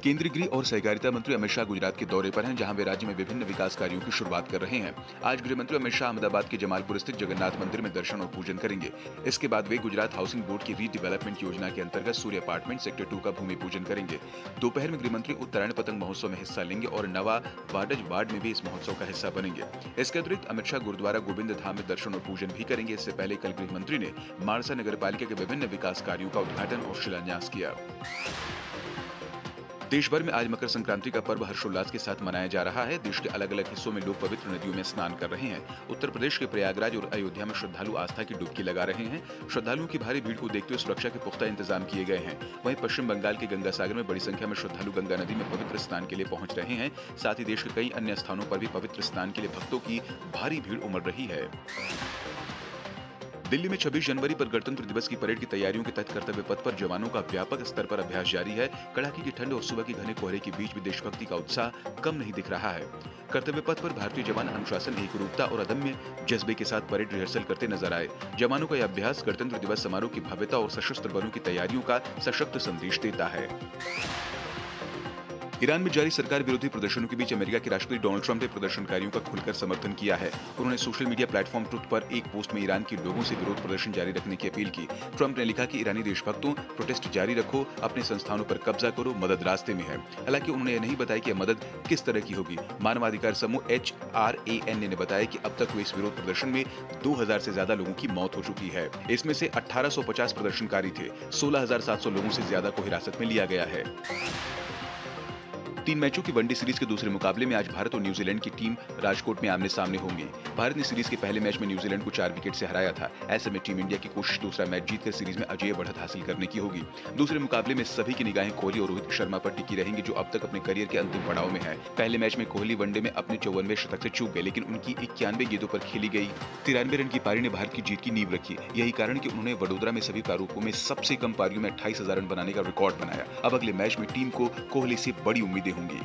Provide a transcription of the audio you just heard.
केंद्रीय गृह और सहकारिता मंत्री अमित शाह गुजरात के दौरे पर हैं, जहां वे राज्य में विभिन्न विकास कार्यों की शुरुआत कर रहे हैं। आज गृह मंत्री अमित शाह अहमदाबाद के जमालपुर स्थित जगन्नाथ मंदिर में दर्शन और पूजन करेंगे। इसके बाद वे गुजरात हाउसिंग बोर्ड की रीडेवलपमेंट योजना के अंतर्गत सूर्य अपार्टमेंट सेक्टर 2 का भूमि पूजन करेंगे। दोपहर में गृह मंत्री उत्तरायण पतंग महोत्सव में हिस्सा लेंगे और नवा वाडज वार्ड में भी इस महोत्सव का हिस्सा बनेंगे। इसके अतिरिक्त अमित शाह गुरुद्वारा गोविंद धाम में दर्शन और पूजन भी करेंगे। इससे पहले कल गृह मंत्री ने मानसा नगर पालिका के विभिन्न विकास कार्यों का उद्घाटन और शिलान्यास किया। देश भर में आज मकर संक्रांति का पर्व हर्षोल्लास के साथ मनाया जा रहा है। देश के अलग अलग हिस्सों में लोग पवित्र नदियों में स्नान कर रहे हैं। उत्तर प्रदेश के प्रयागराज और अयोध्या में श्रद्धालु आस्था की डुबकी लगा रहे हैं। श्रद्धालुओं की भारी भीड़ को देखते हुए सुरक्षा के पुख्ता इंतजाम किए गए हैं। वहीं पश्चिम बंगाल के गंगा सागर में बड़ी संख्या में श्रद्धालु गंगा नदी में पवित्र स्नान के लिए पहुंच रहे हैं। साथ ही देश के कई अन्य स्थानों पर भी पवित्र स्नान के लिए भक्तों की भारी भीड़ उमड़ रही है। दिल्ली में 26 जनवरी पर गणतंत्र दिवस की परेड की तैयारियों के तहत कर्तव्य पथ पर जवानों का व्यापक स्तर पर अभ्यास जारी है। कड़ाके की ठंड और सुबह के घने कोहरे के बीच भी देशभक्ति का उत्साह कम नहीं दिख रहा है। कर्तव्य पथ पर भारतीय जवान अनुशासन, एकरूपता और अदम्य जज्बे के साथ परेड रिहर्सल करते नजर आए। जवानों का यह अभ्यास गणतंत्र दिवस समारोह की भव्यता और सशस्त्र बलों की तैयारियों का सशक्त संदेश देता है। ईरान में जारी सरकार विरोधी प्रदर्शनों के बीच अमेरिका के राष्ट्रपति डोनाल्ड ट्रंप ने प्रदर्शनकारियों का खुलकर समर्थन किया है। उन्होंने सोशल मीडिया प्लेटफॉर्म ट्रुथ पर एक पोस्ट में ईरान के लोगों से विरोध प्रदर्शन जारी रखने की अपील की। ट्रंप ने लिखा कि ईरानी देशभक्तों, प्रोटेस्ट जारी रखो, अपने संस्थानों पर कब्जा करो, मदद रास्ते में है। हालांकि उन्होंने यह नहीं बताया कि यह मदद किस तरह की होगी। मानवाधिकार समूह HRAN ने बताया कि अब तक हुए इस विरोध प्रदर्शन में 2000 से ज्यादा लोगों की मौत हो चुकी है। इसमें से 1850 प्रदर्शनकारी थे। 16,700 लोगों से ज्यादा को हिरासत में लिया गया है। 3 मैचों की वनडे सीरीज के दूसरे मुकाबले में आज भारत और न्यूजीलैंड की टीम राजकोट में आमने सामने होंगी। भारत ने सीरीज के पहले मैच में न्यूजीलैंड को 4 विकेट से हराया था। ऐसे में टीम इंडिया की कोशिश दूसरा मैच जीतकर सीरीज में अजेय बढ़त हासिल करने की होगी। दूसरे मुकाबले में सभी की निगाहें कोहली और रोहित शर्मा पर टिकी रहेंगी, जो अब तक अपने करियर के अंतिम पड़ाव में है। पहले मैच में कोहली वनडे में अपने 54वें शतक से चूक गए, लेकिन उनकी 91 गेंदों पर खेली गई 93 रन की पारी ने भारत की जीत की नींव रखी। यही कारण कि उन्होंने वडोदरा में सभी प्रारूपों में सबसे कम पारियों में 28,000 रन बनाने का रिकॉर्ड बनाया। अब अगले मैच में टीम को कोहली से बड़ी उम्मीदें होंगी।